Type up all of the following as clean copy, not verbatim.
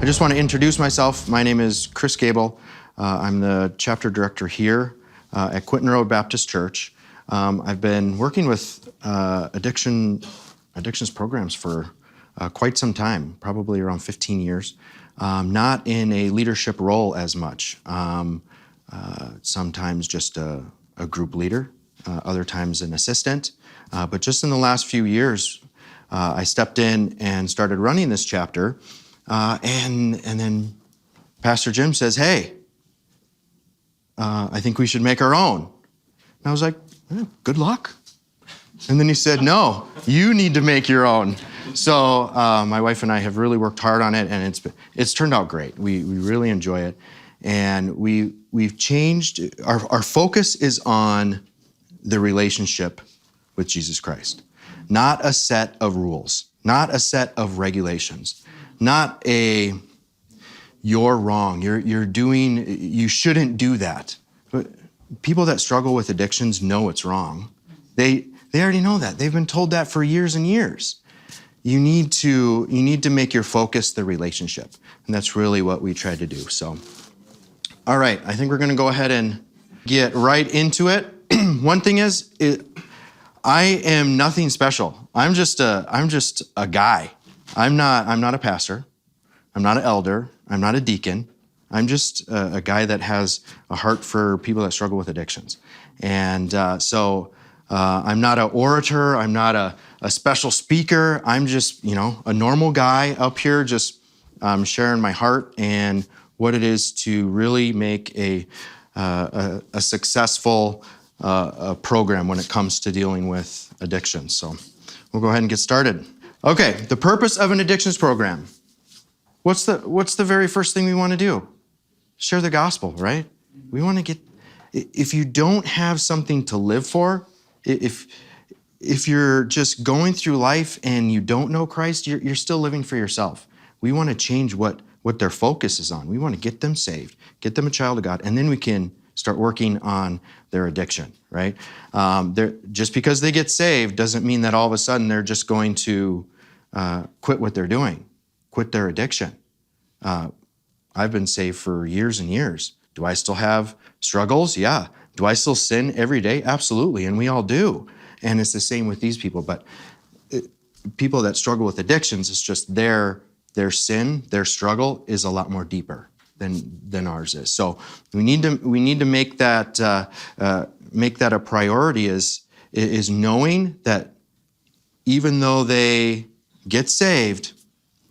I just want to introduce myself. My name is Chris Gable. I'm the chapter director here at Quinton Road Baptist Church. I've been working with addictions programs for quite some time, probably around 15 years. Not in a leadership role as much. Sometimes just a group leader, other times an assistant. But just in the last few years, I stepped in and started running this chapter. And then Pastor Jim says, hey, I think we should make our own. And I was like, good luck. And then he said, no, you need to make your own. So my wife and I have really worked hard on it, and it's turned out great. We really enjoy it. And we've changed, our focus is on the relationship with Jesus Christ. Not a set of rules, not a set of regulations, not a, you're wrong, you shouldn't do that. But people that struggle with addictions know it's wrong. They already know that. They've been told that for years and years. You need to make your focus the relationship. And that's really what we try to do. So, all right, I think we're gonna go ahead and get right into it. One thing is, I am nothing special. I'm just a guy. I'm not a pastor. I'm not an elder. I'm not a deacon. I'm just a guy that has a heart for people that struggle with addictions. And so I'm not an orator. I'm not a special speaker. I'm just, a normal guy up here just sharing my heart and what it is to really make a successful program when it comes to dealing with addictions. So we'll go ahead and get started. Okay, the purpose of an addictions program. What's the very first thing we want to do? Share the gospel, right? We want to if you don't have something to live for, if you're just going through life and you don't know Christ, you're still living for yourself. We want to change what their focus is on. We want to get them saved, get them a child of God, and then we can start working on their addiction, right? Just because they get saved doesn't mean that all of a sudden they're just going to quit what they're doing, quit their addiction. I've been saved for years and years. Do I still have struggles? Yeah. Do I still sin every day? Absolutely, and we all do. And it's the same with these people. But people that struggle with addictions, it's just their sin, their struggle is a lot more deeper than ours is. So we need to make that a priority. Is knowing that even though they get saved,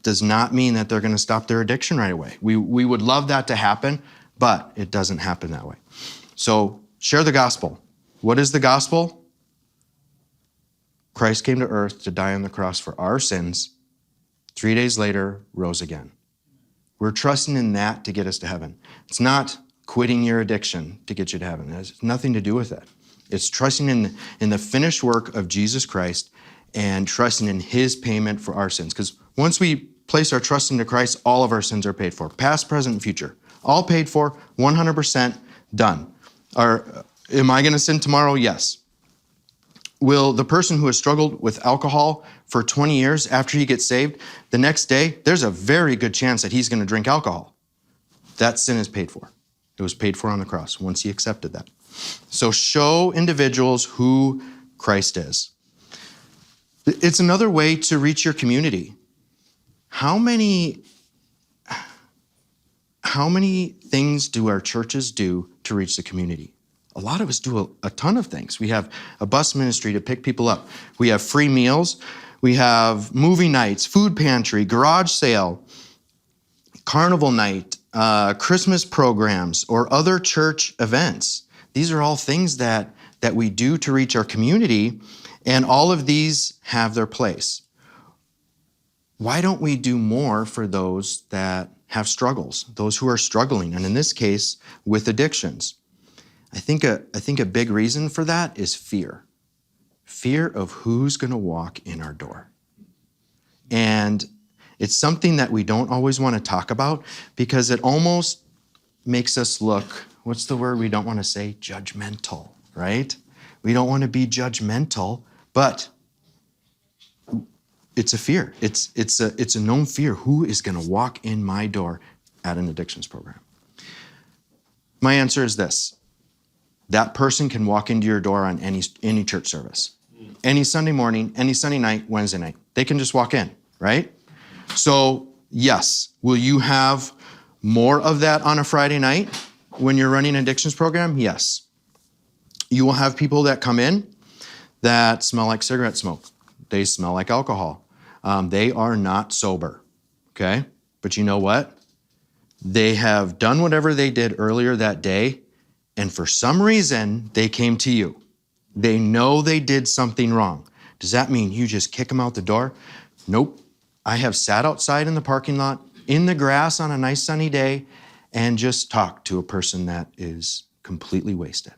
does not mean that they're going to stop their addiction right away. We would love that to happen, but it doesn't happen that way. So share the gospel. What is the gospel? Christ came to earth to die on the cross for our sins. 3 days later, rose again. We're trusting in that to get us to heaven. It's not quitting your addiction to get you to heaven. It has nothing to do with that. It's trusting in the finished work of Jesus Christ and trusting in his payment for our sins. Because once we place our trust into Christ, all of our sins are paid for. Past, present, and future. All paid for, 100% done. Am I going to sin tomorrow? Yes. Will the person who has struggled with alcohol for 20 years after he gets saved, the next day, there's a very good chance that he's going to drink alcohol. That sin is paid for. It was paid for on the cross once he accepted that. So show individuals who Christ is. It's another way to reach your community. How many things do our churches do to reach the community? A lot of us do a ton of things. We have a bus ministry to pick people up. We have free meals. We have movie nights, food pantry, garage sale, carnival night, Christmas programs, or other church events. These are all things that we do to reach our community, and all of these have their place. Why don't we do more for those that have struggles, those who are struggling, and in this case, with addictions? I think a big reason for that is fear. Fear of who's going to walk in our door. And it's something that we don't always want to talk about because it almost makes us look, what's the word we don't want to say? Judgmental, right? We don't want to be judgmental, but it's a fear. It's a known fear. Who is going to walk in my door at an addictions program? My answer is this. That person can walk into your door on any church service. Any Sunday morning, any Sunday night, Wednesday night. They can just walk in, right? So, yes, will you have more of that on a Friday night when you're running an addictions program? Yes. You will have people that come in that smell like cigarette smoke. They smell like alcohol. They are not sober, okay? But you know what? They have done whatever they did earlier that day, and for some reason, they came to you. They know they did something wrong. Does that mean you just kick them out the door? Nope. I have sat outside in the parking lot, in the grass on a nice sunny day, and just talked to a person that is completely wasted.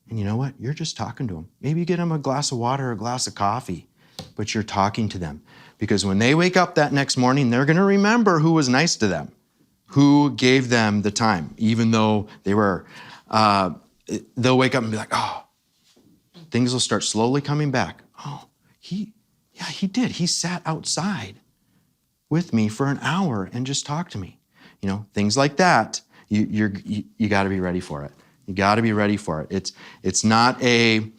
And you know what? You're just talking to them. Maybe you get them a glass of water or a glass of coffee, but you're talking to them. Because when they wake up that next morning, they're going to remember who was nice to them, who gave them the time, even though they were, they'll wake up and be like, oh, things will start slowly coming back. Oh, he did. He sat outside with me for an hour and just talked to me. You know, things like that. You got to be ready for it. You got to be ready for it. It's not a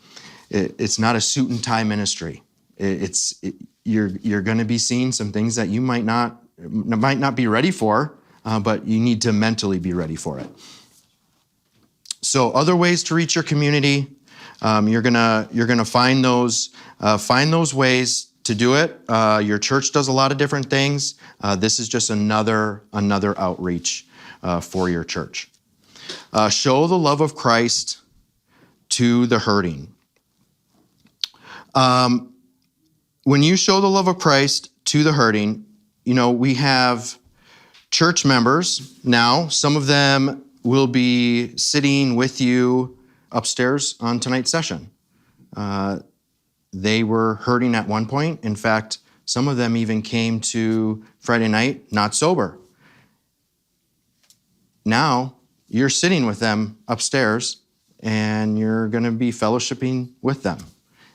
suit and tie ministry. You're going to be seeing some things that you might not be ready for, but you need to mentally be ready for it. So, other ways to reach your community. You're gonna find those ways to do it. Your church does a lot of different things. This is just another outreach for your church. Show the love of Christ to the hurting. When you show the love of Christ to the hurting, you know, we have church members now. Some of them will be sitting with you upstairs on tonight's session. They were hurting at one point. In fact, some of them even came to Friday night not sober. Now, you're sitting with them upstairs, and you're going to be fellowshipping with them.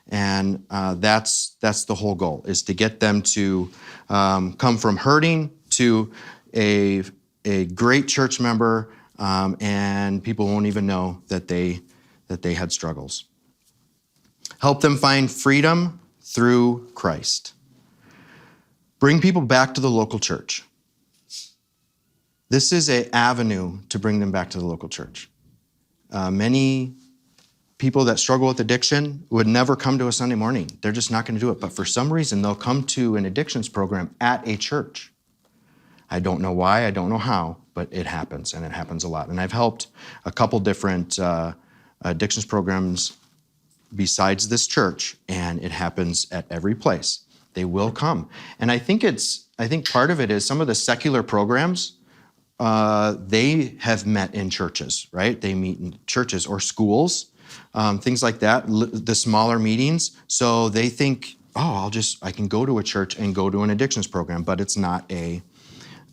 And that's the whole goal, is to get them to come from hurting to a great church member, and people won't even know that they had struggles. Help them find freedom through Christ. Bring people back to the local church. This is an avenue to bring them back to the local church. Many people that struggle with addiction would never come to a Sunday morning. They're just not going to do it. But for some reason, they'll come to an addictions program at a church. I don't know why, I don't know how, but it happens, and it happens a lot. And I've helped a couple different addictions programs besides this church, and it happens at every place. They will come. And I think part of it is some of the secular programs, they have met in churches, right? They meet in churches or schools, things like that, the smaller meetings. So they think, oh, I can go to a church and go to an addictions program, but it's not a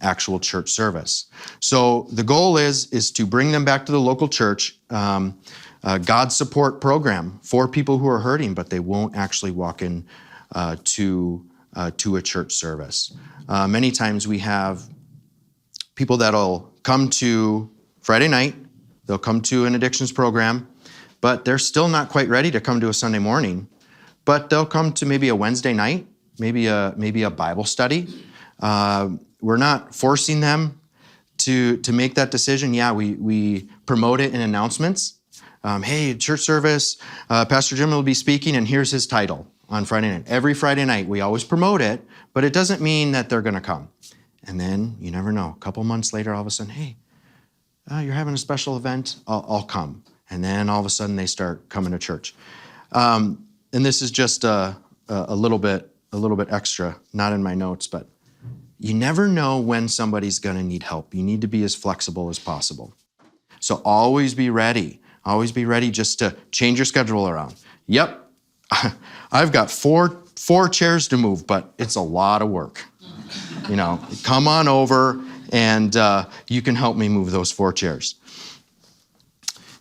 actual church service. So the goal is to bring them back to the local church, God's support program for people who are hurting, but they won't actually walk in to a church service. Many times we have people that'll come to Friday night, they'll come to an addictions program, but they're still not quite ready to come to a Sunday morning, but they'll come to maybe a Wednesday night, maybe a Bible study. We're not forcing them to make that decision. Yeah, we promote it in announcements. Hey, church service, Pastor Jim will be speaking, and here's his title on Friday night. Every Friday night, we always promote it, but it doesn't mean that they're going to come. And then, you never know, a couple months later, all of a sudden, hey, you're having a special event, I'll come. And then all of a sudden, they start coming to church. And this is just a little bit extra, not in my notes, but you never know when somebody's going to need help. You need to be as flexible as possible. So always be ready. Always be ready just to change your schedule around. Yep, I've got four chairs to move, but it's a lot of work. You know, come on over and you can help me move those 4 chairs.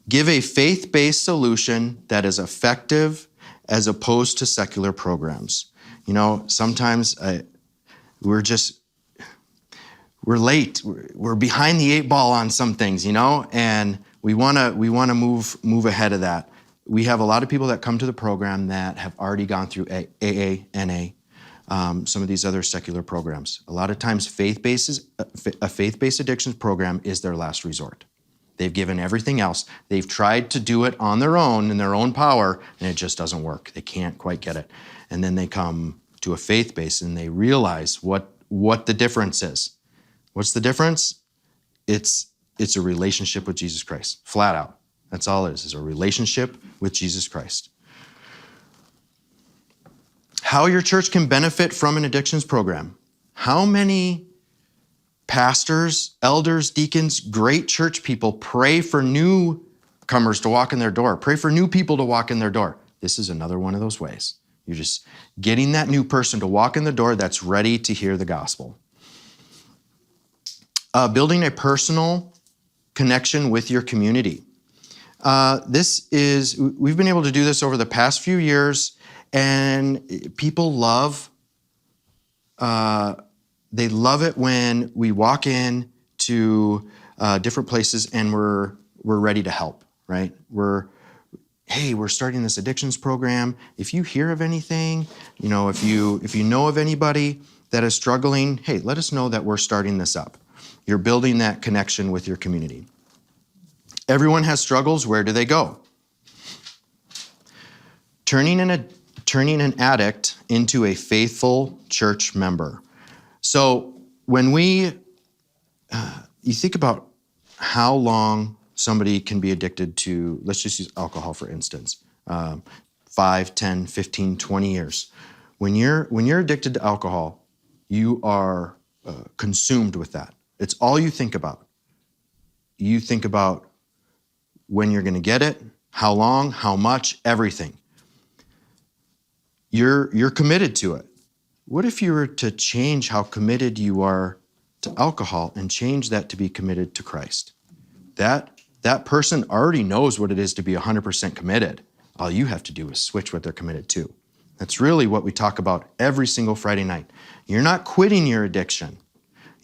Give a faith-based solution that is effective as opposed to secular programs. Sometimes we're late. We're behind the 8 ball on some things, and we want to move ahead of that. We have a lot of people that come to the program that have already gone through AA, NA, some of these other secular programs. A lot of times a faith-based addictions program is their last resort. They've given everything else. They've tried to do it on their own, in their own power, and it just doesn't work. They can't quite get it. And then they come to a faith-based and they realize what the difference is. What's the difference? It's a relationship with Jesus Christ, flat out. That's all it is a relationship with Jesus Christ. How your church can benefit from an addictions program. How many pastors, elders, deacons, great church people pray for newcomers to walk in their door, pray for new people to walk in their door? This is another one of those ways. You're just getting that new person to walk in the door that's ready to hear the gospel. Building a personal connection with your community. We've been able to do this over the past few years, and people love it when we walk in to different places and we're ready to help, right? We're starting this addictions program. If you hear of anything, if you know of anybody that is struggling, hey, let us know that we're starting this up. You're building that connection with your community. Everyone has struggles. Where do they go? Turning an addict into a faithful church member. So when you think about how long somebody can be addicted to, let's just use alcohol for instance, 5, 10, 15, 20 years. When you're addicted to alcohol, you are consumed with that. It's all you think about. You think about when you're going to get it, how long, how much, everything. You're committed to it. What if you were to change how committed you are to alcohol and change that to be committed to Christ? That person already knows what it is to be 100% committed. All you have to do is switch what they're committed to. That's really what we talk about every single Friday night. You're not quitting your addiction.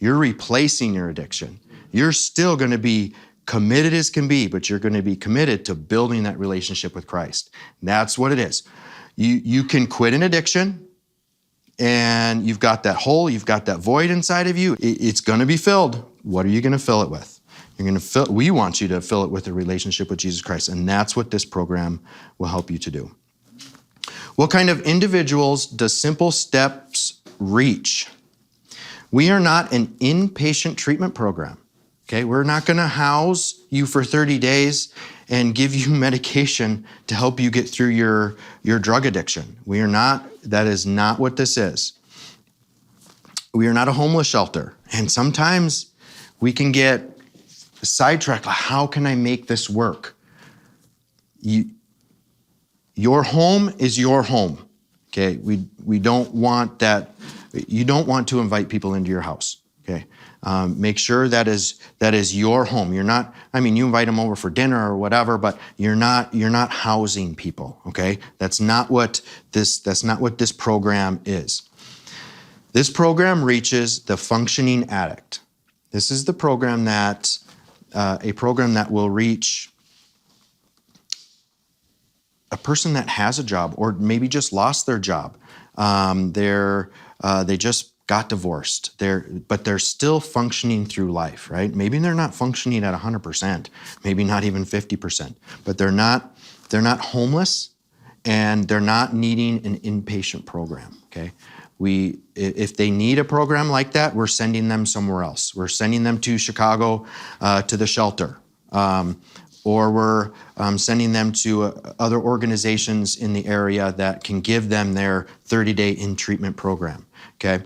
You're replacing your addiction. You're still going to be committed as can be, but you're going to be committed to building that relationship with Christ. That's what it is. You can quit an addiction, and you've got that hole, you've got that void inside of you. It's going to be filled. What are you going to fill it with? We want you to fill it with a relationship with Jesus Christ, and that's what this program will help you to do. What kind of individuals does SimpleSteps reach? We are not an inpatient treatment program. Okay, we're not going to house you for 30 days and give you medication to help you get through your drug addiction. That is not what this is. We are not a homeless shelter. And sometimes we can get sidetracked. How can I make this work? Your home is your home. Okay, we don't want that. You don't want to invite people into your house. Okay. Make sure that is your home. You're not, you invite them over for dinner or whatever, but you're not housing people, okay? That's not what this program is. This program reaches the functioning addict. This is the program a program that will reach a person that has a job or maybe just lost their job. They just got divorced, but they're still functioning through life, right? Maybe they're not functioning at 100%, maybe not even 50%, but they're not homeless, and they're not needing an inpatient program, okay? If they need a program like that, we're sending them somewhere else. We're sending them to Chicago, to the shelter, or we're sending them to other organizations in the area that can give them their 30-day in-treatment program. Okay,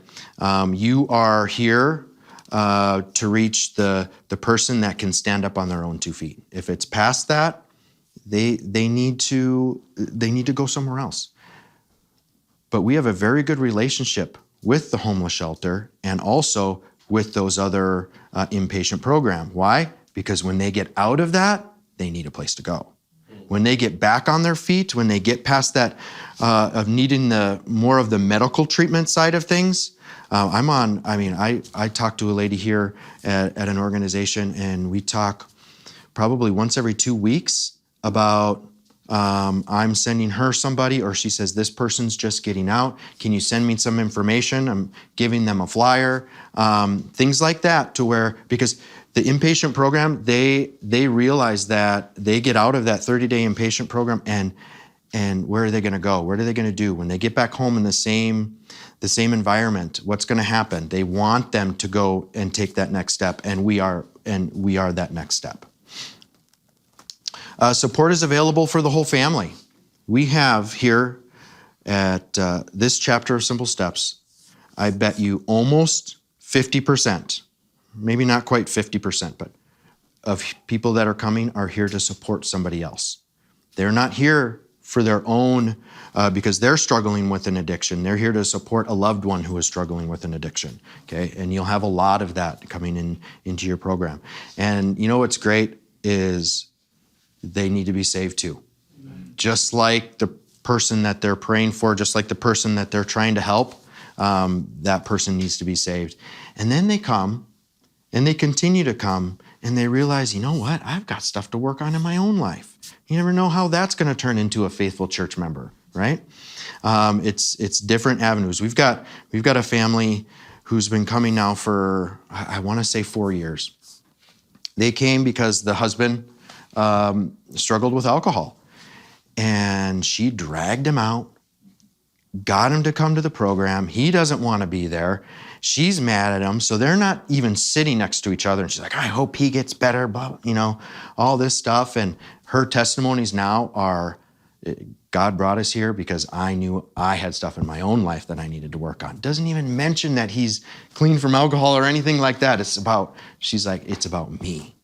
you are here to reach the person that can stand up on their own 2 feet. If it's past that, they need to go somewhere else. But we have a very good relationship with the homeless shelter and also with those other inpatient programs. Why? Because when they get out of that, they need a place to go. When they get back on their feet, when they get past that of needing more of the medical treatment side of things, I talked to a lady here at an organization, and we talk probably once every 2 weeks about I'm sending her somebody, or she says, this person's just getting out. Can you send me some information? I'm giving them a flyer, things like that, to where, because the inpatient program, they realize that they get out of that 30-day inpatient program, and where are they going to go? What are they going to do when they get back home in the same environment? What's going to happen? They want them to go and take that next step, and we are that next step. Support is available for the whole family. We have here at this chapter of Simple Steps, I bet you almost 50%, maybe not quite 50%, but of people that are coming are here to support somebody else. They're not here for their own, because they're struggling with an addiction. They're here to support a loved one who is struggling with an addiction, okay? And you'll have a lot of that coming into your program. And you know what's great is they need to be saved too. Just like the person that they're praying for, just like the person that they're trying to help, that person needs to be saved. And then they come, and they continue to come, and they realize, you know what? I've got stuff to work on in my own life. You never know how that's going to turn into a faithful church member, right? It's different avenues. We've got a family who's been coming now for, I want to say 4 years. They came because the husband struggled with alcohol, and she dragged him out, got him to come to the program. He doesn't want to be there. She's mad at him, so they're not even sitting next to each other. And she's like, I hope he gets better, blah, all this stuff. And her testimonies now are, God brought us here because I knew I had stuff in my own life that I needed to work on. Doesn't even mention that he's clean from alcohol or anything like that. She's like, it's about me.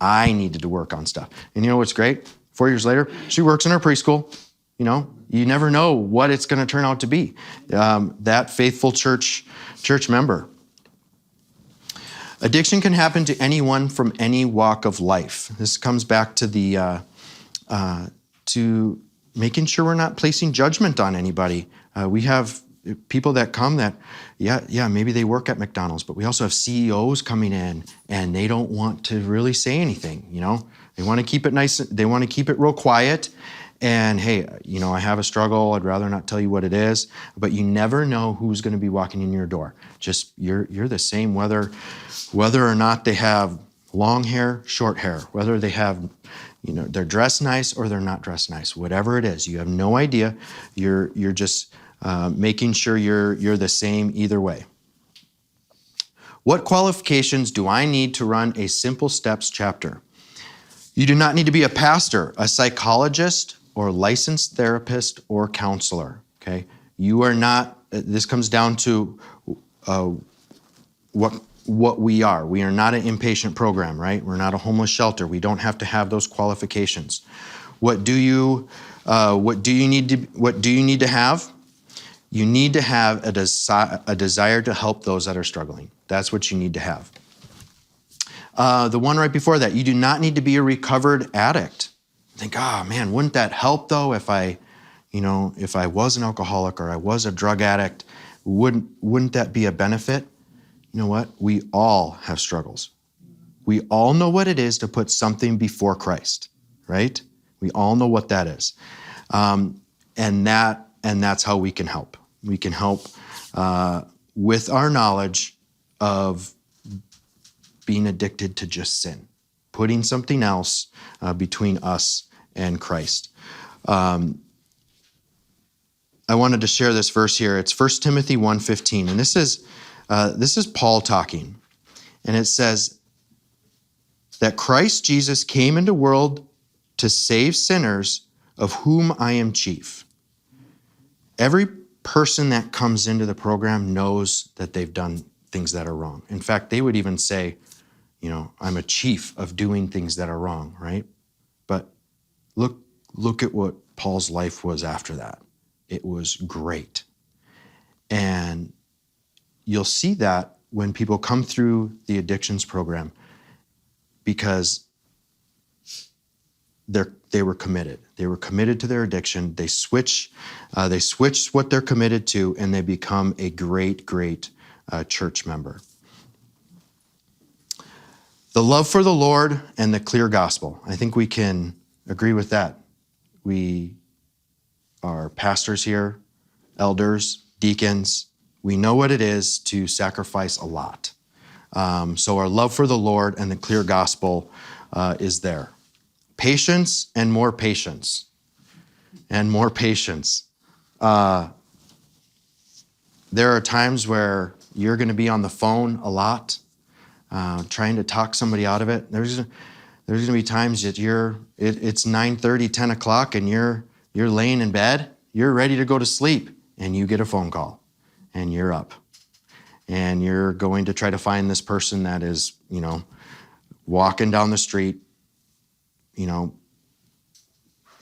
I needed to work on stuff. And you know what's great? 4 years later, she works in our preschool. You never know what it's going to turn out to be. That faithful church member. Addiction can happen to anyone from any walk of life. This comes back to to making sure we're not placing judgment on anybody. We have people that come that, maybe they work at McDonald's, but we also have CEOs coming in, and they don't want to really say anything. They want to keep it nice. They want to keep it real quiet. And hey, I have a struggle. I'd rather not tell you what it is, but you never know who's going to be walking in your door. Just you're the same whether or not they have long hair, short hair, whether they have, they're dressed nice or they're not dressed nice. Whatever it is, you have no idea. You're just making sure you're the same either way. What qualifications do I need to run a Simple Steps chapter? You do not need to be a pastor, a psychologist, or licensed therapist or counselor, okay? You are not, this comes down to what we are. We are not an inpatient program, right? We're not a homeless shelter. We don't have to have those qualifications. What do you need to have? You need to have a desire to help those that are struggling. That's what you need to have. The one right before that, you do not need to be a recovered addict. Think, man, wouldn't that help though if I was an alcoholic or I was a drug addict? Wouldn't that be a benefit? You know what? We all have struggles. We all know what it is to put something before Christ, right? We all know what that is. And that's how we can help. We can help with our knowledge of being addicted to just sin, putting something else between us and Christ. I wanted to share this verse here. It's 1 Timothy 1:15, and this is Paul talking, and it says that Christ Jesus came into the world to save sinners, of whom I am chief. Every person that comes into the program knows that they've done things that are wrong. In fact, they would even say, I'm a chief of doing things that are wrong, right? But look at what Paul's life was after that. It was great. And you'll see that when people come through the addictions program, because they were committed. They were committed to their addiction. They switch what they're committed to, and they become a great church member. The love for the Lord and the clear gospel. I think we can agree with that. We are pastors here, elders, deacons. We know what it is to sacrifice a lot. So our love for the Lord and the clear gospel is there. Patience and more patience. And more patience. There are times where you're going to be on the phone a lot, trying to talk somebody out of it. There's going to be times that it's 9:30, 10 o'clock, and you're laying in bed, you're ready to go to sleep, and you get a phone call, and you're up. And you're going to try to find this person that is, walking down the street,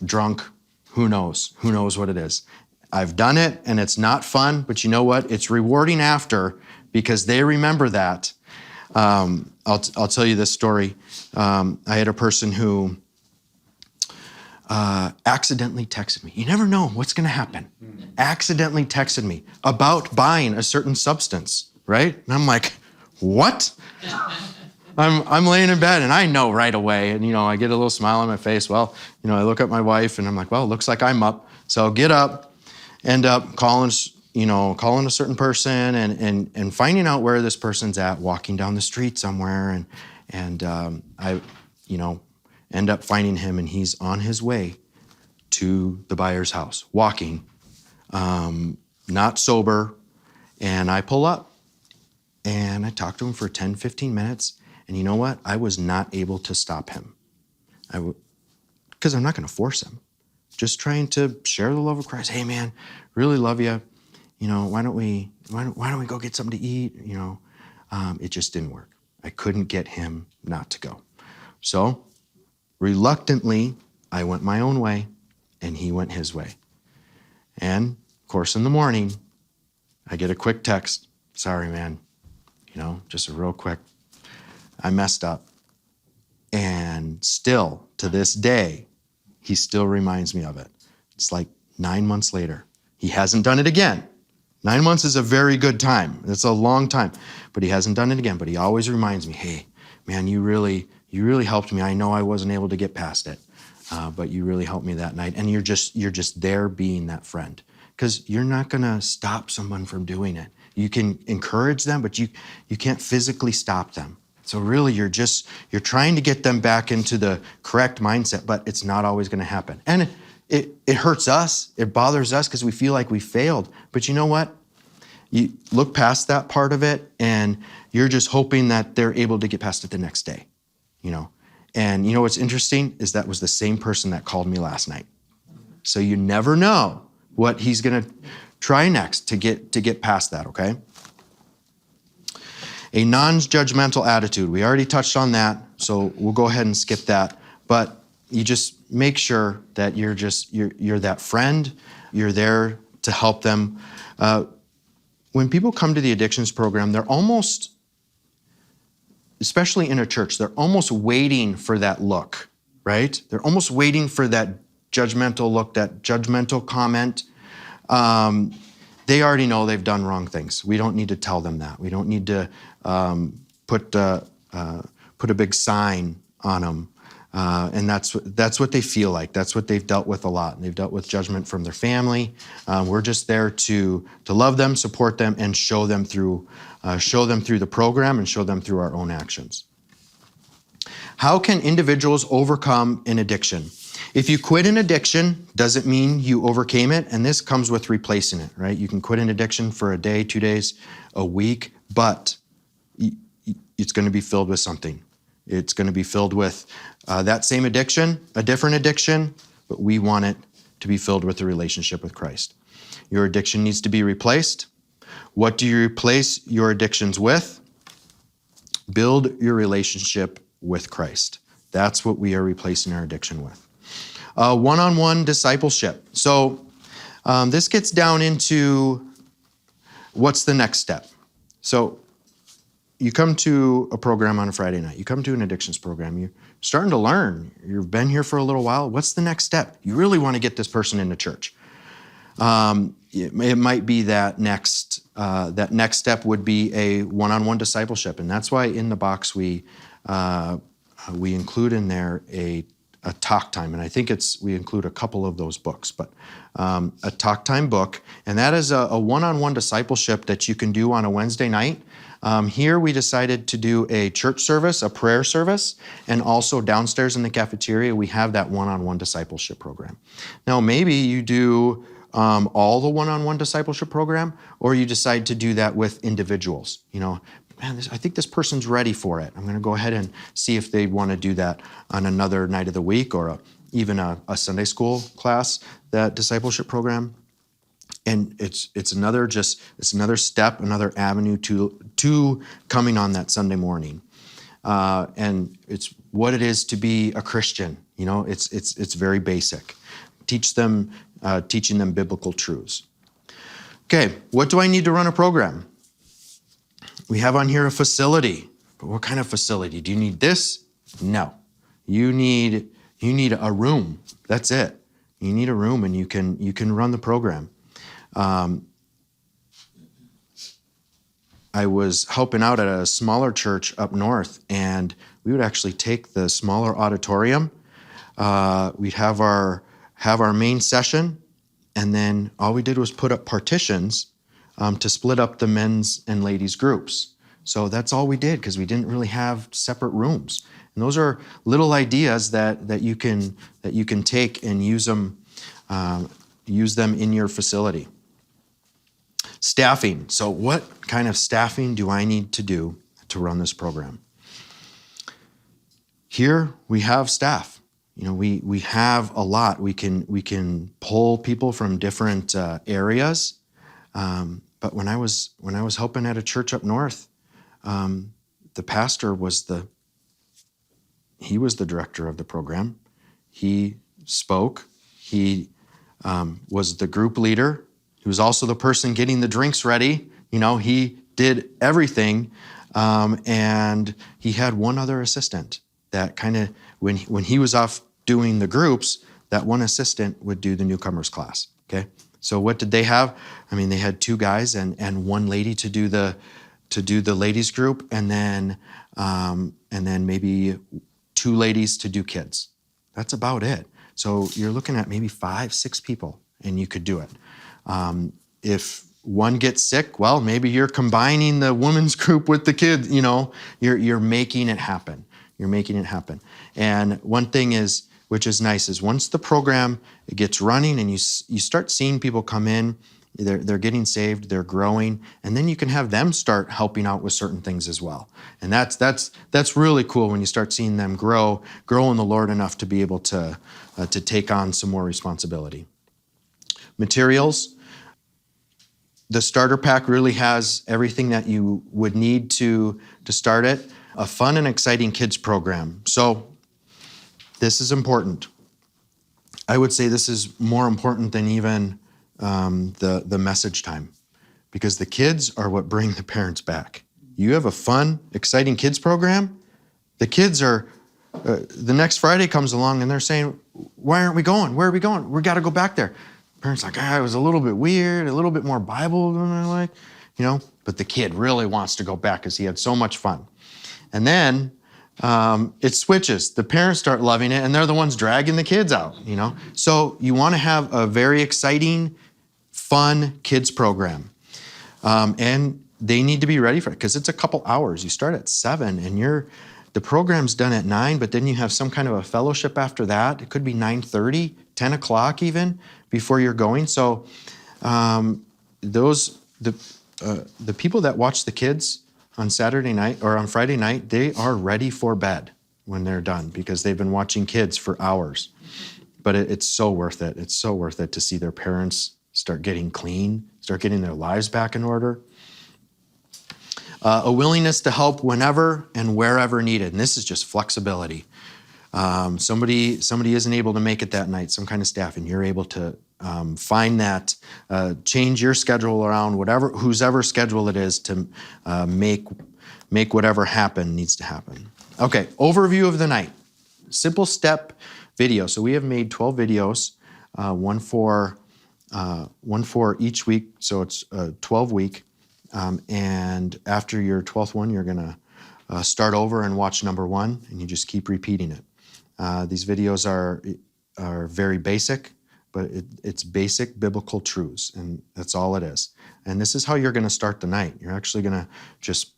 drunk, who knows what it is. I've done it, and it's not fun, but you know what? It's rewarding after, because they remember that. I'll tell you this story. I had a person who accidentally texted me. You never know what's going to happen. Accidentally texted me about buying a certain substance, right? And I'm like, what? I'm laying in bed, and I know right away. And, I get a little smile on my face. Well, I look at my wife, and I'm like, well, it looks like I'm up. So I'll get up, end up calling a certain person and finding out where this person's at, walking down the street somewhere. And I end up finding him, and he's on his way to the buyer's house, walking, not sober. And I pull up, and I talk to him for 10, 15 minutes. And you know what? I was not able to stop him. Because I'm not going to force him. Just trying to share the love of Christ. Hey, man, really love you. Why don't we go get something to eat? It just didn't work. I couldn't get him not to go. So reluctantly, I went my own way, and he went his way. And of course, in the morning, I get a quick text. Sorry, man. Just a real quick. I messed up. And still, to this day, he still reminds me of it. It's like 9 months later. He hasn't done it again. 9 months is a very good time. It's a long time. But he hasn't done it again. But he always reminds me, hey, man, you really helped me. I know I wasn't able to get past it, but you really helped me that night. And you're just there being that friend. Because you're not going to stop someone from doing it. You can encourage them, but you can't physically stop them. So really, you're trying to get them back into the correct mindset, but it's not always going to happen. And it hurts us. It bothers us because we feel like we failed. But you know what? You look past that part of it, and you're just hoping that they're able to get past it the next day. And what's interesting is that was the same person that called me last night. So you never know what he's going to try next to get past that, okay? A non-judgmental attitude. We already touched on that, so we'll go ahead and skip that. But you just make sure that you're that friend. You're there to help them. When people come to the addictions program, they're almost, especially in a church, they're almost waiting for that look, right? They're almost waiting for that judgmental look, that judgmental comment. They already know they've done wrong things. We don't need to tell them that. We don't need to put a big sign on them. And that's what they feel like. That's what they've dealt with a lot. They've dealt with judgment from their family. We're just there to love them, support them, and show them through the program and show them through our own actions. How can individuals overcome an addiction? If you quit an addiction, doesn't mean you overcame it, and this comes with replacing it, right? You can quit an addiction for a day, 2 days, a week, but it's going to be filled with something. It's going to be filled with that same addiction, a different addiction, but we want it to be filled with a relationship with Christ. Your addiction needs to be replaced. What do you replace your addictions with? Build your relationship with Christ. That's what we are replacing our addiction with. One-on-one discipleship. So this gets down into what's the next step. So you come to a program on a Friday night, you come to an addictions program, you're starting to learn, you've been here for a little while, what's the next step? You really want to get this person into church. It might be that next step would be a one-on-one discipleship, and that's why in the box we include in there a talk time, and I think we include a couple of those books, but a talk time book, and that is a one-on-one discipleship that you can do on a Wednesday night. Here we decided to do a church service, a prayer service, and also downstairs in the cafeteria we have that one-on-one discipleship program. Now maybe you do all the one-on-one discipleship program, or you decide to do that with individuals. Man, I think this person's ready for it. I'm going to go ahead and see if they want to do that on another night of the week, or even a Sunday school class, that discipleship program. And it's another step, another avenue to coming on that Sunday morning. And it's what it is to be a Christian. It's very basic. Teaching them biblical truths. Okay, what do I need to run a program? We have on here a facility. But what kind of facility? Do you need this? No. You need a room. That's it. You need a room, and you can run the program. I was helping out at a smaller church up north, and we would actually take the smaller auditorium. We'd have our main session, and then all we did was put up partitions to split up the men's and ladies groups. So that's all we did, because we didn't really have separate rooms. And those are little ideas that you can take and use them in your facility. Staffing. So what kind of staffing do I need to do to run this program? Here we have staff. We have a lot. We can pull people from different areas. But when I was helping at a church up north, the pastor was the director of the program. He spoke. He was the group leader. He was also the person getting the drinks ready. He did everything. And he had one other assistant that kind of, when he was off doing the groups, that one assistant would do the newcomers class, okay? So what did they have? They had two guys and one lady to do the ladies group, and then maybe two ladies to do kids. That's about it. So you're looking at maybe 5-6 people, and you could do it. If one gets sick, well, maybe you're combining the women's group with the kids. You're making it happen. You're making it happen. And one thing is, which is nice, is once the program gets running and you start seeing people come in, they're getting saved, they're growing, and then you can have them start helping out with certain things as well. And that's really cool when you start seeing them grow in the Lord enough to be able to take on some more responsibility. Materials. The starter pack really has everything that you would need to start it. A fun and exciting kids program. So this is important. I would say this is more important than even the message time, because the kids are what bring the parents back. You have a fun, exciting kids program. The kids are, the next Friday comes along and they're saying, why aren't we going? Where are we going? We got to go back there. Parents are like, it was a little bit weird, a little bit more Bible than I like, but the kid really wants to go back because he had so much fun. And then it switches. The parents start loving it, and they're the ones dragging the kids out, So you want to have a very exciting, fun kids program. And they need to be ready for it, because it's a couple hours. You start at 7, and the program's done at 9, but then you have some kind of a fellowship after that. It could be 9:30, 10 o'clock even, before you're going. So the people that watch the kids on Saturday night or on Friday night, they are ready for bed when they're done, because they've been watching kids for hours. But it's so worth it. It's so worth it to see their parents start getting clean, start getting their lives back in order. A willingness to help whenever and wherever needed. And this is just flexibility. Somebody isn't able to make it that night, some kind of staff, and you're able to find that, change your schedule around whosever schedule it is to make make whatever happen needs to happen. Okay, overview of the night. Simple step video. So we have made 12 videos, one for each week. So it's a 12 week. And after your 12th one, you're going to start over and watch number 1, and you just keep repeating it. These videos are very basic, but it's basic biblical truths, and that's all it is. And this is how you're going to start the night. You're actually going to just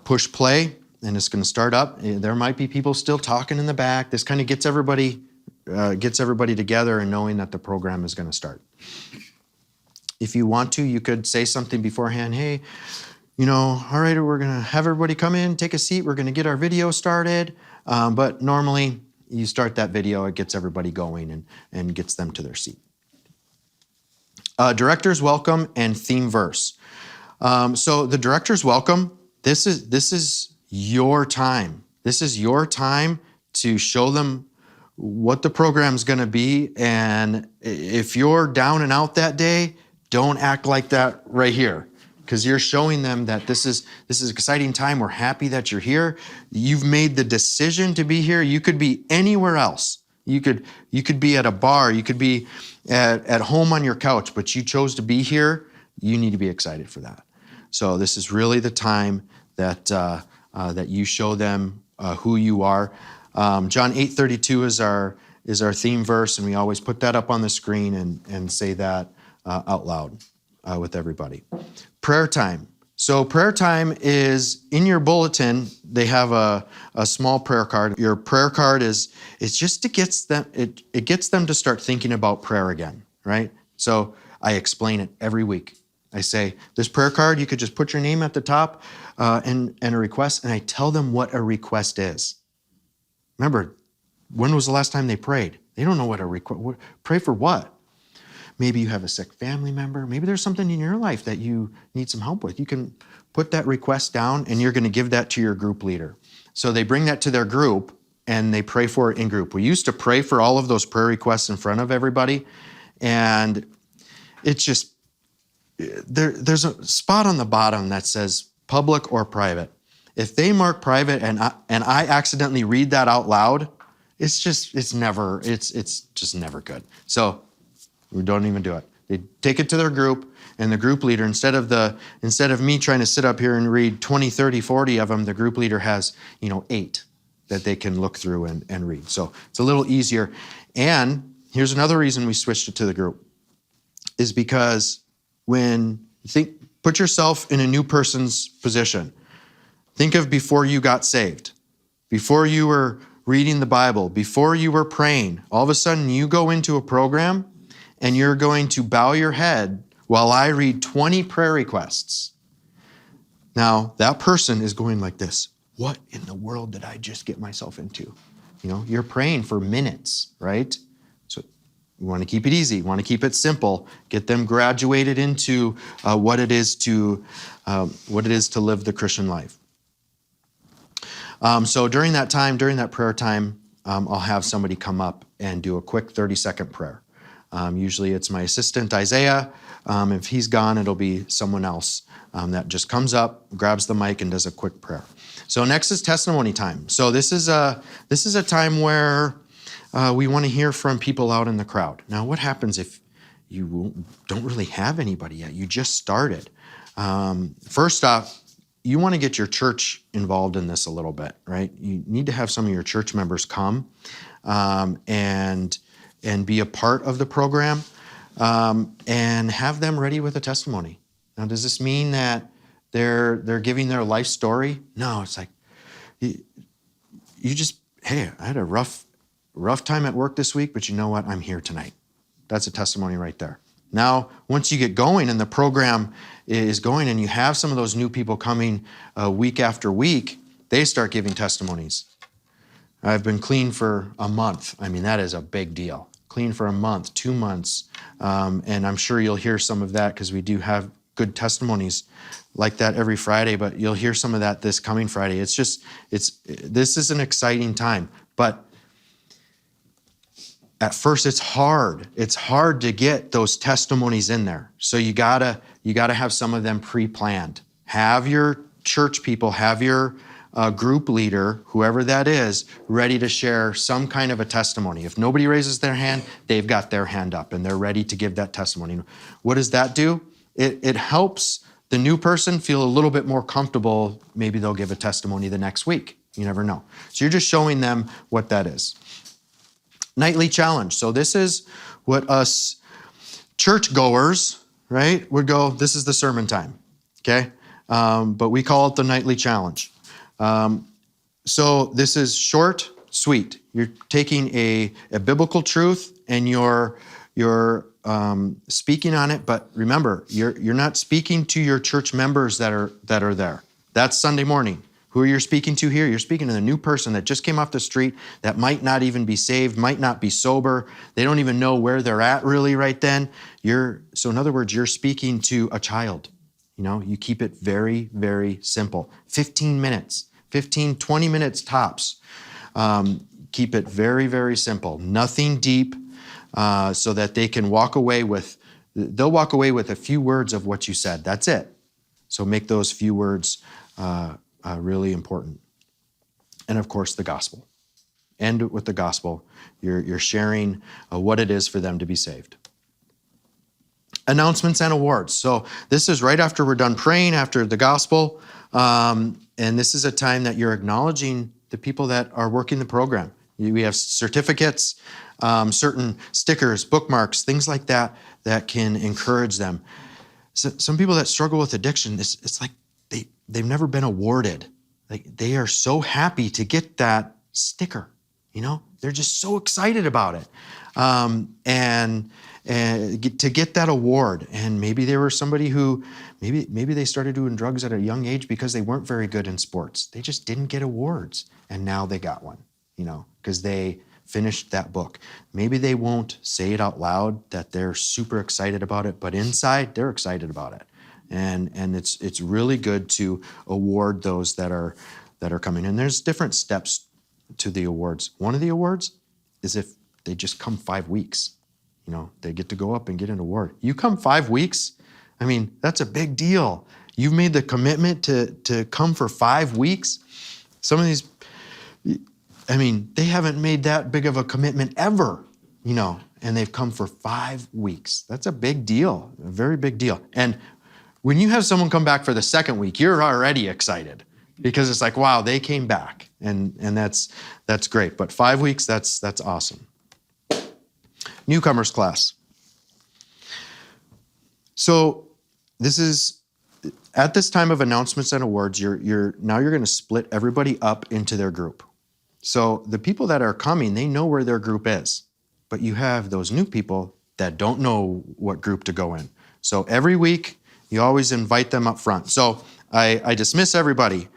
push play, and it's going to start up. There might be people still talking in the back. This kind of gets everybody together and knowing that the program is going to start. If you want to, you could say something beforehand. Hey, all right, we're going to have everybody come in, take a seat. We're going to get our video started. But normally, you start that video, it gets everybody going and gets them to their seat. Director's welcome and theme verse. So the director's welcome, this is your time. This is your time to show them what the program's going to be. And if you're down and out that day, don't act like that right here, because you're showing them that this is an exciting time. We're happy that you're here. You've made the decision to be here. You could be anywhere else. You could be at a bar. You could be at home on your couch, but you chose to be here. You need to be excited for that. So this is really the time that that you show them who you are. John 8:32 is our theme verse, and we always put that up on the screen and say that out loud with everybody. Prayer time. So prayer time is in your bulletin. They have a small prayer card. Your prayer card it's just it gets them to start thinking about prayer again, right? So I explain it every week. I say, this prayer card, you could just put your name at the top and a request, and I tell them what a request is. Remember, when was the last time they prayed? They don't know what a request. Pray for what? Maybe you have a sick family member. Maybe there's something in your life that you need some help with. You can put that request down, and you're going to give that to your group leader. So they bring that to their group, and they pray for it in group. We used to pray for all of those prayer requests in front of everybody, and it's just, there's a spot on the bottom that says public or private. If they mark private and I accidentally read that out loud, it's just never good. So we don't even do it. They take it to their group, and the group leader, instead of me trying to sit up here and read 20, 30, 40 of them, the group leader has 8 that they can look through and read. So it's a little easier. And here's another reason we switched it to the group, is because when you put yourself in a new person's position. Think of before you got saved, before you were reading the Bible, before you were praying. All of a sudden you go into a program and you're going to bow your head while I read 20 prayer requests. Now, that person is going like this. What in the world did I just get myself into? You're praying for minutes, right? So we want to keep it easy. We want to keep it simple. Get them graduated into what it is to live the Christian life. So during that prayer time, I'll have somebody come up and do a quick 30-second prayer. Usually it's my assistant, Isaiah. If he's gone, it'll be someone else that just comes up, grabs the mic, and does a quick prayer. So next is testimony time. So this is a time where we want to hear from people out in the crowd. Now, what happens if you don't really have anybody yet? You just started. First off, you want to get your church involved in this a little bit, right? You need to have some of your church members come and be a part of the program and have them ready with a testimony. Now, does this mean that they're giving their life story? No, it's like you just, hey, I had a rough time at work this week, but you know what? I'm here tonight. That's a testimony right there. Now, once you get going and the program is going and you have some of those new people coming week after week, they start giving testimonies. I've been clean for a month. I mean, that is a big deal. Clean for a month, 2 months. And I'm sure you'll hear some of that because we do have good testimonies like that every Friday, but you'll hear some of that this coming Friday. This is an exciting time. But at first, it's hard. It's hard to get those testimonies in there. So you gotta have some of them pre-planned. Have your church people, have your group leader, whoever that is, ready to share some kind of a testimony. If nobody raises their hand, they've got their hand up and they're ready to give that testimony. What does that do? It helps the new person feel a little bit more comfortable. Maybe they'll give a testimony the next week. You never know. So you're just showing them what that is. Nightly challenge. So this is what us churchgoers, right, would go, this is the sermon time, okay? But we call it the nightly challenge. So this is short, sweet. You're taking a biblical truth and you're speaking on it, but remember, you're not speaking to your church members that are there. That's Sunday morning. Who you're speaking to here? You're speaking to the new person that just came off the street that might not even be saved, might not be sober. They don't even know where they're at really right then. So in other words, you're speaking to a child. You keep it very, very simple. 15 minutes, 15, 20 minutes tops. Keep it very, very simple. Nothing deep, so that they can walk away with a few words of what you said. That's it. So make those few words really important. And of course, the gospel. End with the gospel. You're sharing what it is for them to be saved. Announcements and awards. So this is right after we're done praying, after the gospel. And this is a time that you're acknowledging the people that are working the program. We have certificates, certain stickers, bookmarks, things like that can encourage them. So some people that struggle with addiction, it's like they've never been awarded. Like they are so happy to get that sticker, They're just so excited about it. And to get that award. And maybe they were somebody who, maybe they started doing drugs at a young age because they weren't very good in sports. They just didn't get awards. And now they got one, because they finished that book. Maybe they won't say it out loud that they're super excited about it, but inside they're excited about it. And it's really good to award those that are coming. And there's different steps to the awards. One of the awards is if they just come 5 weeks. They get to go up and get an award. You come 5 weeks, that's a big deal. You've made the commitment to come for 5 weeks. Some of these, they haven't made that big of a commitment ever, and they've come for 5 weeks. That's a big deal, a very big deal. And when you have someone come back for the second week, you're already excited because it's like, wow, they came back, and that's great. But 5 weeks, that's awesome. Newcomers class. So this is, at this time of announcements and awards, you're going to split everybody up into their group. So the people that are coming, they know where their group is, but you have those new people that don't know what group to go in. So every week, you always invite them up front. So I dismiss everybody.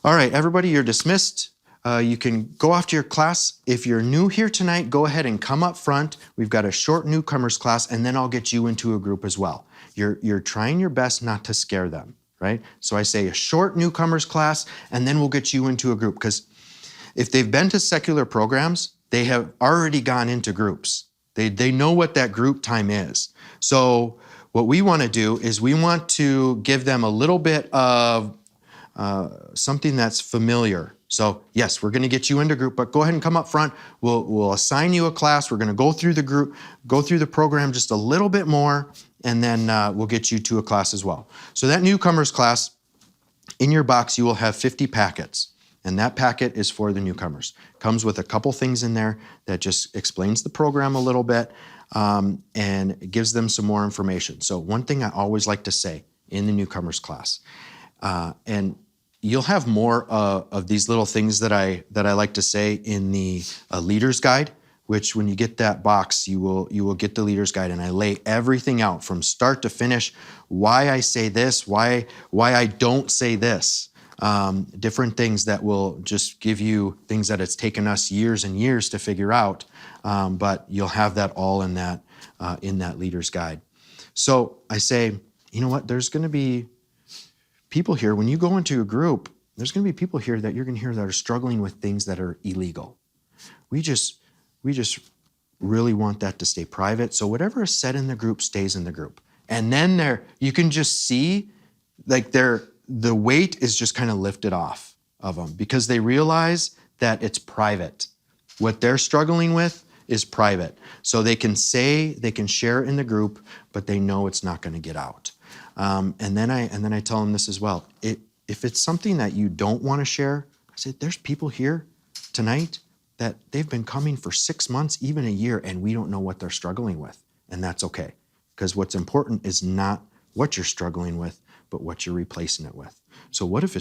All right, everybody, you're dismissed. You can go off to your class. If you're new here tonight, go ahead and come up front. We've got a short newcomers class, and then I'll get you into a group as well. You're trying your best not to scare them, right? So I say a short newcomers class, and then we'll get you into a group. Because if they've been to secular programs, they have already gone into groups. They know what that group time is. So what we want to do is we want to give them a little bit of something that's familiar. So yes, we're going to get you into group, but go ahead and come up front. We'll assign you a class. We're going to go through the group, go through the program just a little bit more, and then we'll get you to a class as well. So that newcomers class, in your box, you will have 50 packets. And that packet is for the newcomers. Comes with a couple things in there that just explains the program a little bit and gives them some more information. So one thing I always like to say in the newcomers class, and you'll have more of these little things that I like to say in the leader's guide, which when you get that box, you will get the leader's guide, and I lay everything out from start to finish, why I say this, why I don't say this. Different things that will just give you things that it's taken us years and years to figure out, but you'll have that all in that leader's guide. So I say, you know what, there's going to be people here, when you go into a group, there's going to be people here that you're going to hear that are struggling with things that are illegal. We just really want that to stay private. So whatever is said in the group stays in the group. And then you can just see like they're the weight is just kind of lifted off of them because they realize that it's private. What they're struggling with is private. So they can share in the group, but they know it's not going to get out. And then I tell them this as well. If it's something that you don't want to share, I say, there's people here tonight that they've been coming for 6 months, even a year, and we don't know what they're struggling with. And that's okay. Because what's important is not what you're struggling with, but what you're replacing it with. So what if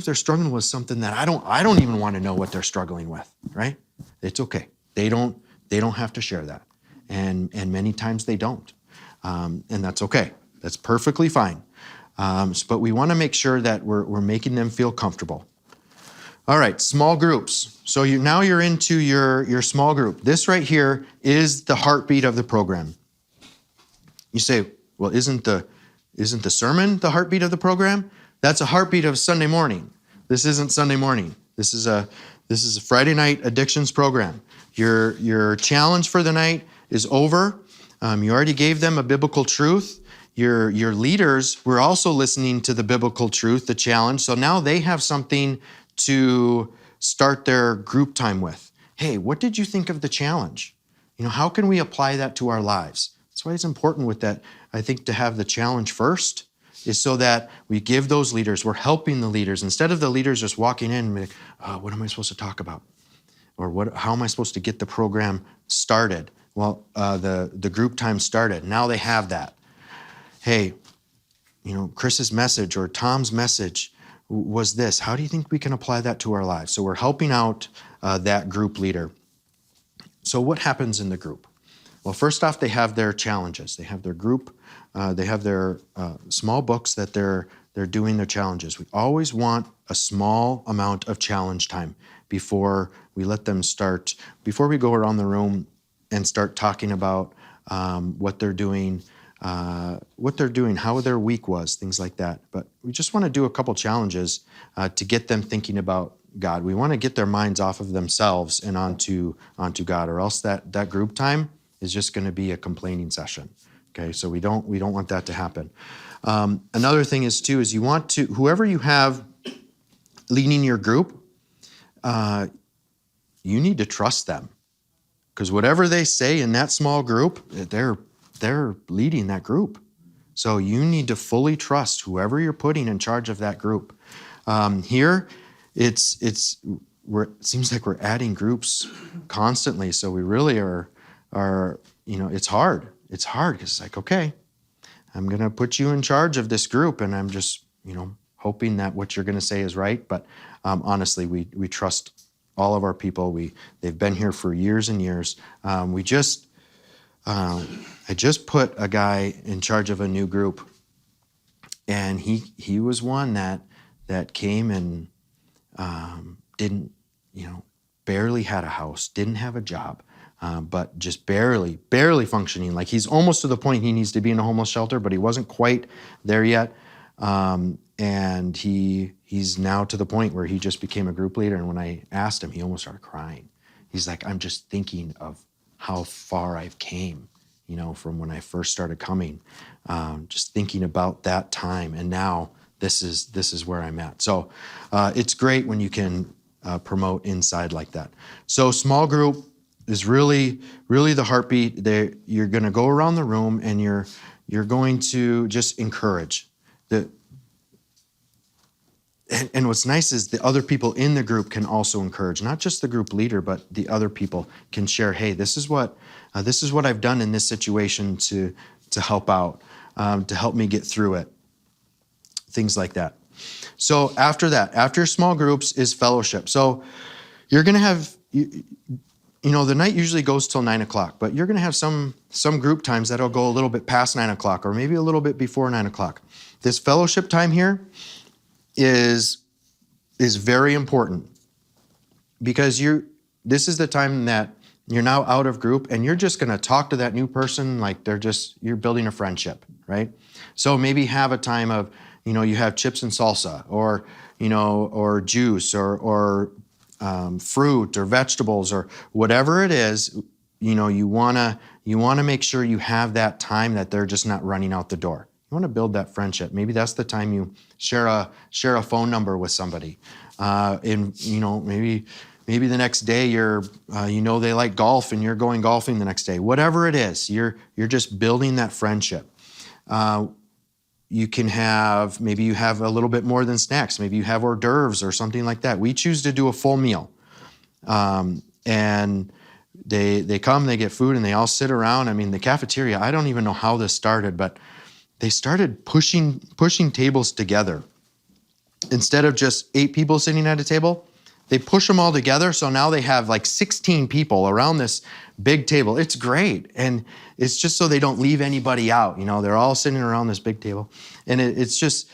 they're struggling with something that I don't even want to know what they're struggling with, right? It's okay. They don't have to share that. And many times they don't. And that's okay. That's perfectly fine. But we want to make sure that we're making them feel comfortable. All right, small groups. So now you're into your small group. This right here is the heartbeat of the program. You say, well, isn't the sermon the heartbeat of the program? That's a heartbeat of Sunday morning. This isn't Sunday morning. This is a Friday night addictions program. Your challenge for the night is over. You already gave them a biblical truth. Your leaders were also listening to the biblical truth, the challenge. So now they have something to start their group time with. Hey, what did you think of the challenge? How can we apply that to our lives? That's why it's important with that, I think, to have the challenge first, is so that we give those leaders, we're helping the leaders. Instead of the leaders just walking in and be like, what am I supposed to talk about? Or how am I supposed to get the program started? Well, the group time started. Now they have that. Hey, Chris's message or Tom's message was this. How do you think we can apply that to our lives? So we're helping out that group leader. So what happens in the group? Well, first off, they have their challenges. They have their group. They have their small books that they're doing their challenges. We always want a small amount of challenge time before we let them start, before we go around the room and start talking about what they're doing, how their week was, things like that. But we just want to do a couple challenges to get them thinking about God. We want to get their minds off of themselves and onto God, or else that group time is just going to be a complaining session. Okay, so we don't want that to happen. Another thing is you want to, whoever you have leading your group, you need to trust them, because whatever they say in that small group, they're leading that group. So you need to fully trust whoever you're putting in charge of that group. Here, it seems like we're adding groups constantly. So we really are it's hard. It's hard because it's like, okay, I'm going to put you in charge of this group, and I'm just, hoping that what you're going to say is right. But honestly, we trust all of our people. They've been here for years and years. I just put a guy in charge of a new group, and he was one that came and didn't, barely had a house, didn't have a job, but just barely functioning. Like, he's almost to the point he needs to be in a homeless shelter, but he wasn't quite there yet. And he's now to the point where he just became a group leader. And when I asked him, he almost started crying. He's like, I'm just thinking of how far I've came, from when I first started coming, just thinking about that time. And now this is where I'm at. So it's great when you can promote inside like that. So small group is really, really the heartbeat. You're going to go around the room and you're going to just encourage. And what's nice is the other people in the group can also encourage, not just the group leader, but the other people can share, hey, this is what I've done in this situation to help out, to help me get through it, things like that. So after small groups is fellowship. So you're going to have, the night usually goes till 9:00, but you're going to have some group times that'll go a little bit past 9:00 or maybe a little bit before 9:00. This fellowship time here is very important, because this is the time that you're now out of group and you're just going to talk to that new person like you're building a friendship, right? So maybe have a time of, you have chips and salsa, or juice, or fruit or vegetables, or whatever it is. You want to make sure you have that time that they're just not running out the door. You want to build that friendship. Maybe that's the time you share a phone number with somebody. Maybe the next day they like golf and you're going golfing the next day. Whatever it is, you're just building that friendship. You can have, maybe you have a little bit more than snacks. Maybe you have hors d'oeuvres or something like that. We choose to do a full meal. And they come, they get food, and they all sit around. I mean, the cafeteria, I don't even know how this started, but they started pushing tables together. Instead of just 8 people sitting at a table, they push them all together. So now they have like 16 people around this big table. It's great. And it's just so they don't leave anybody out. They're all sitting around this big table. And it's just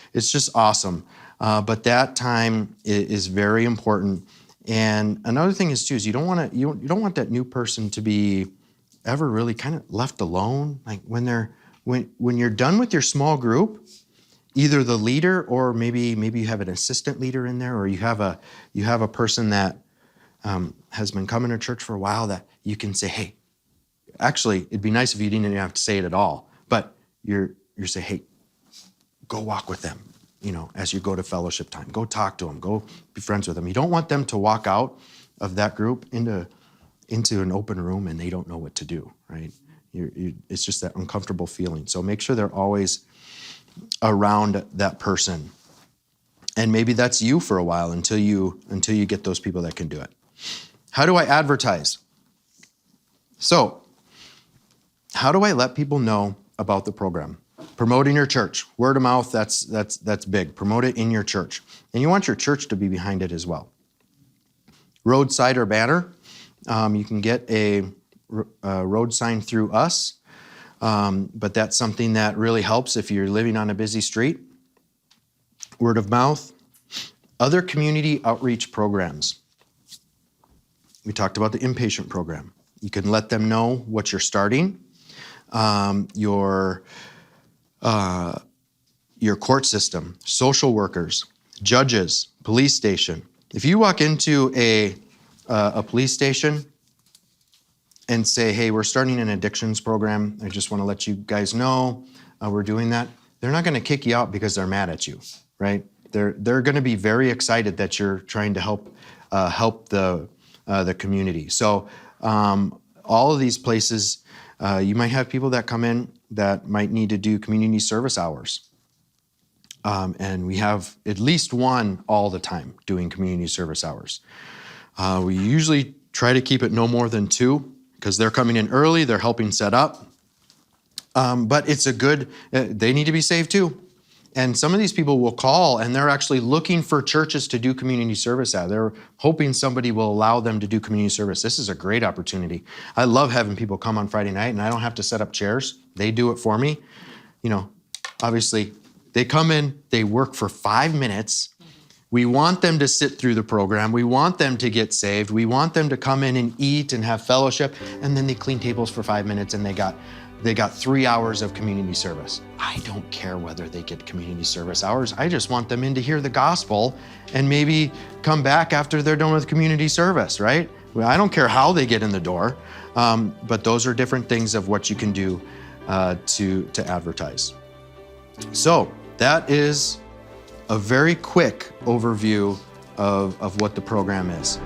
awesome. But that time is very important. And another thing is too, is you don't want that new person to be ever really kind of left alone. Like when you're done with your small group, either the leader or maybe you have an assistant leader in there, or you have a person that has been coming to church for a while that you can say, hey, actually, it'd be nice if you didn't even have to say it at all, but you're say, hey, go walk with them, as you go to fellowship time. Go talk to them. Go be friends with them. You don't want them to walk out of that group into an open room and they don't know what to do, right? It's just that uncomfortable feeling. So make sure they're always around that person. And maybe that's you for a while until you get those people that can do it. How do I advertise? So, how do I let people know about the program? Promoting your church. Word of mouth, that's big. Promote it in your church. And you want your church to be behind it as well. Roadside or banner. You can get a road sign through us. But that's something that really helps if you're living on a busy street. Word of mouth. Other community outreach programs. We talked about the inpatient program. You can let them know what you're starting. Your court system, social workers, judges, police station. If you walk into a police station and say, hey, we're starting an addictions program, I just want to let you guys know we're doing that, they're not going to kick you out because they're mad at you, right? They're going to be very excited that you're trying to help the community. So all of these places, you might have people that come in that might need to do community service hours. And we have at least one all the time doing community service hours. We usually try to keep it no more than 2 because they're coming in early, they're helping set up. But it's they need to be saved too. And some of these people will call and they're actually looking for churches to do community service at. They're hoping somebody will allow them to do community service. This is a great opportunity. I love having people come on Friday night and I don't have to set up chairs. They do it for me. Obviously they come in, they work for 5 minutes. We want them to sit through the program. We want them to get saved. We want them to come in and eat and have fellowship. And then they clean tables for 5 minutes and they got 3 hours of community service. I don't care whether they get community service hours. I just want them in to hear the gospel and maybe come back after they're done with community service, right? Well, I don't care how they get in the door, but those are different things of what you can do to advertise. So that is a very quick overview of what the program is.